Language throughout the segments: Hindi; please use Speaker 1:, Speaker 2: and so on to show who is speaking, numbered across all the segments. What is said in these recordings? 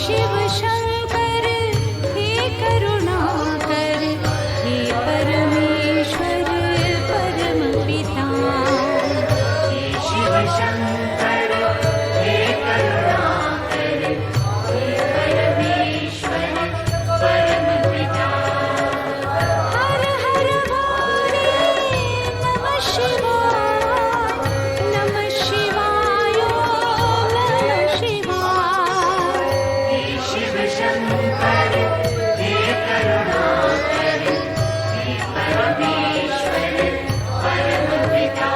Speaker 1: शिव शंकर हे करुणाकर, हे परमेश्वर परम पिता। हे शिव शंकर हे करुणाकर, हे परमेश्वर परम पिता। हर हर बोले नमः शिवाय, नमः शिवाय, नमः शिवाय। हे शिव शंकर हे करुणाकर, हे परमेश्वर परम पिता।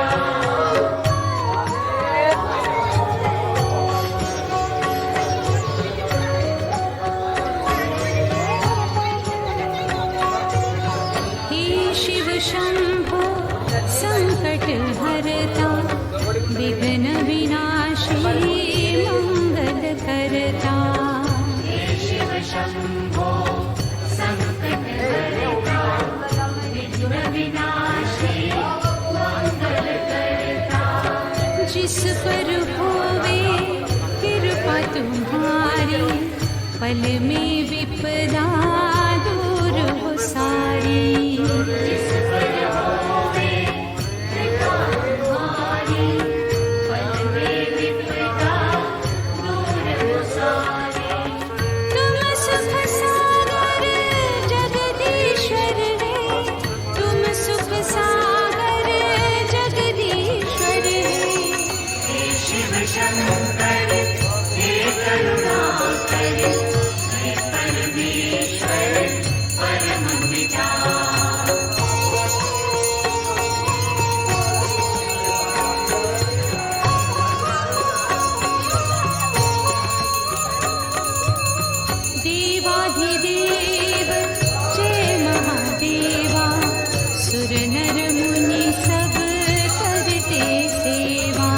Speaker 1: हे शिव शंभो संकट हरता, विघ्न विनाशी मंगल करता। हे शिव शंभो संकट हरता, विघ्न विनाशी मंगल करता। जिस पर होवे कृपा तुम्हारी, पल में विपदा दूर हो सारी। जिस पर होवे कृपा तुम्हारी, पल में विपदा दूर हो सारी। तुम सुख सागर जगदीश्वर रे, तुम सुख सागर जगदीश्वर रे। हे शिव शंकर हे करुणाकर, हे परमेश्वर परम पिता। देवाधिदेव जय महादेवा, सुर नर मुनि सब करते सेवा।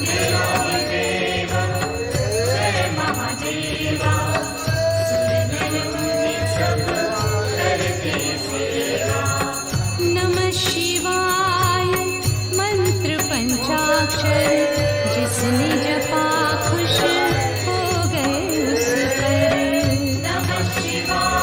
Speaker 1: देवाधिदेव जय महादेवा, सुर नर मुनि सब करते सेवा। नमः शिवाय मंत्र पंचाक्षर, जिसने जपा खुश हो गए उस पर। नमः शिवाय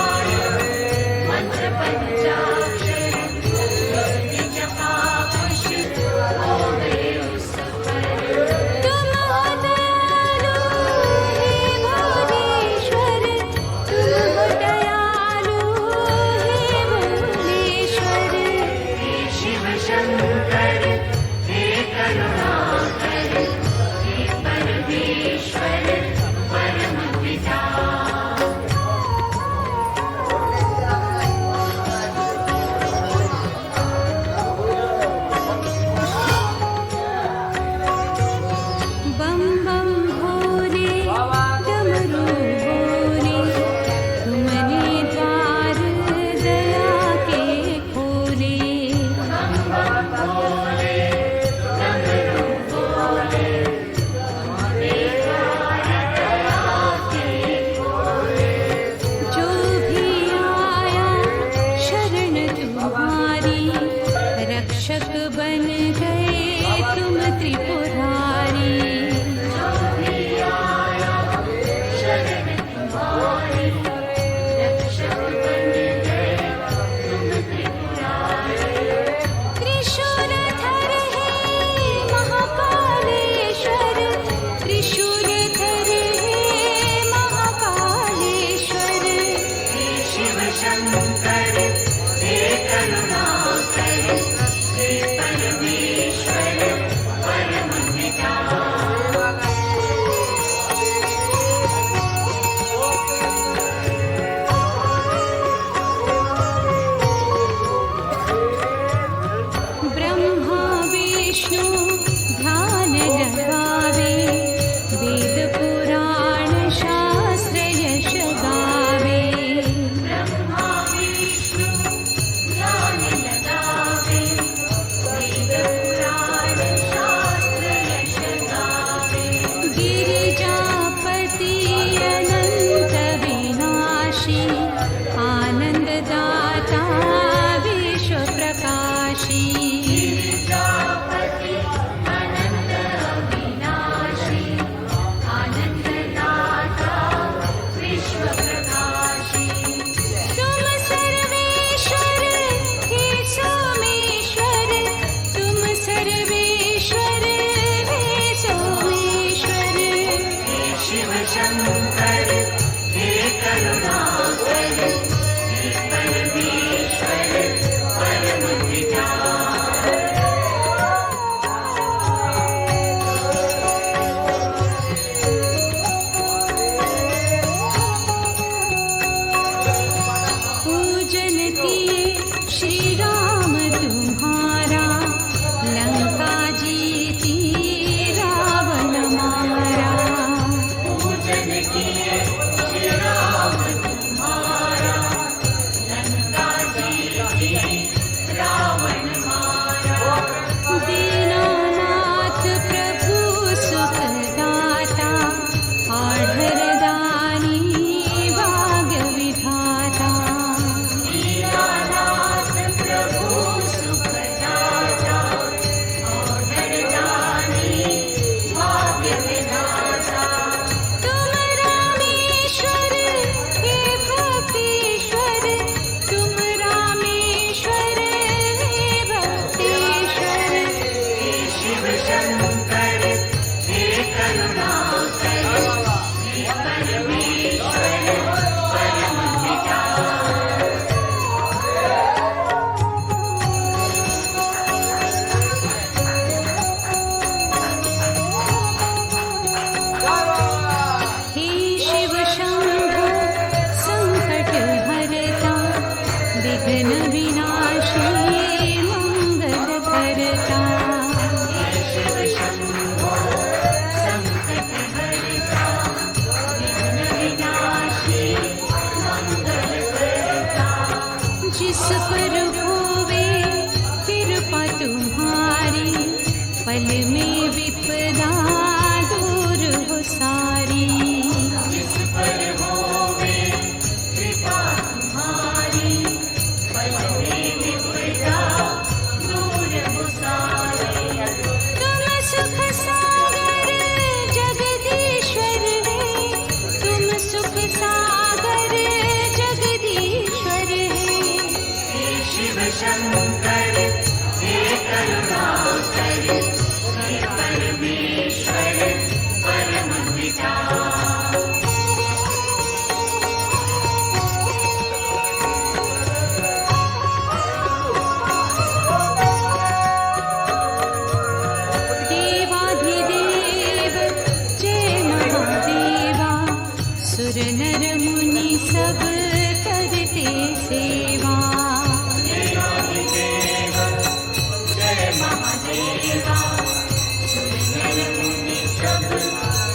Speaker 1: दीनानाथ प्रभु सुखदाता, आढ़र दानी भाग्य विधाता। दीनानाथ प्रभु सुखदाता, आढ़र दानी भाग्य विधाता। तुम रामेश्वर हे भक्तेश्वर, तुम रामेश्वर हे भक्तेश्वर। हे शिव शंकर हे करुणाकर, हे परमेश्वर परम पिता। हे शिव शंभो संकट हरता, विघ्न विनाशी मंगल करता। हे शिव शंभो संकट हरता, विघ्न विनाशी मंगल करता। जिस पर होवे कृपा तुम्हारी, पल में विपदा दूर हो सारी। जिस पर होवे कृपा तुम्हारी, पल में विपदा दूर हो सारी। तुम सुख सागर जगदीश्वर है, तुम सुख सागर जगदीश्वर है। हे शिव शंकर हे करुणाकर, हे परमेश्वर परम पिता। देवाधिदेव जय महादेवा, सुर नर मुनि सब करते सेवा। देवाधिदेव जय महादेवा, सुर नर मुनि सब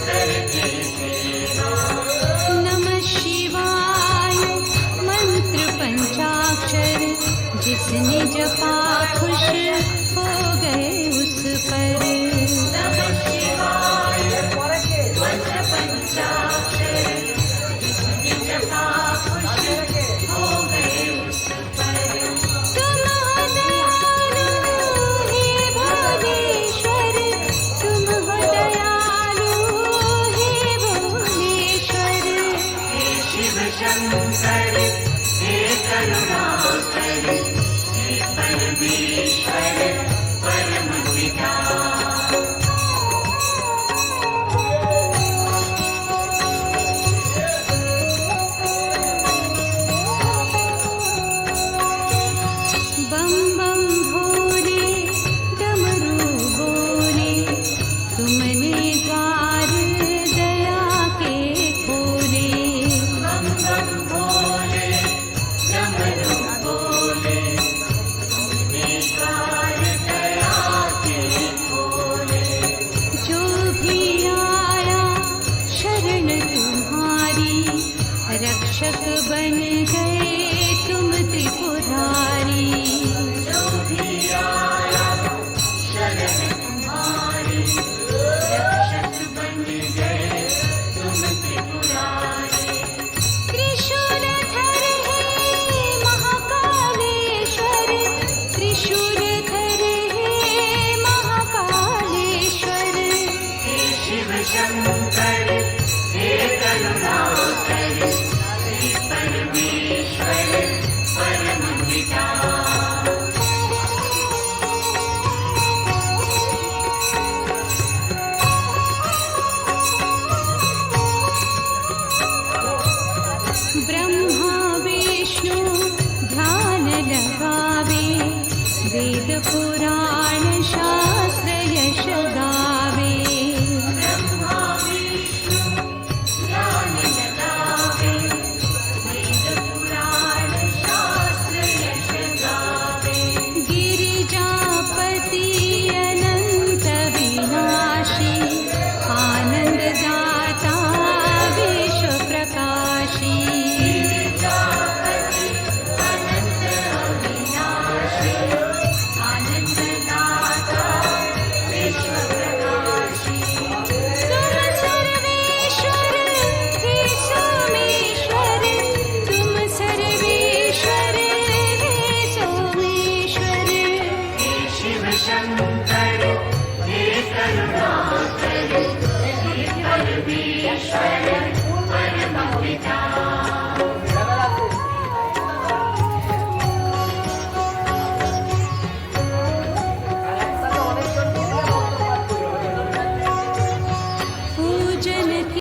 Speaker 1: करते सेवा। नमः शिवाय मंत्र पंचाक्षर, जिसने जपा खुश हो गए उस पर। नमः शिवाय मंत्र पंचाक्षर, जिसने जपा खुश हो गए उस पर। तुम हो दयालु हे भोलेश्वर, तुम हो दयालु हे भोलेश्वर। हे शिव शंकर हे करुणाकर, हे परमेश्वर परम पिता। बम बम भोले डमरू बोले, तुमने द्वार दया के खोले। बम बम भोले डमरू बोले, तुमने द्वार दया के खोले। जो भी आया शरण तुम्हारी, रक्षक बन गए तुम त्रिपुरारी। जो भी आया शरण तुम्हारी, रक्षक बन गए तुम त्रिपुरारी। त्रिशूलधर हे महाकालेश्वर, त्रिशूलधर हे महाकालेश्वर। हे शिव शंकर हे करुणाकर, हे परमेश्वर परम पिता। ब्रह्मा विष्णु ध्यान लगावे, वेद पुराण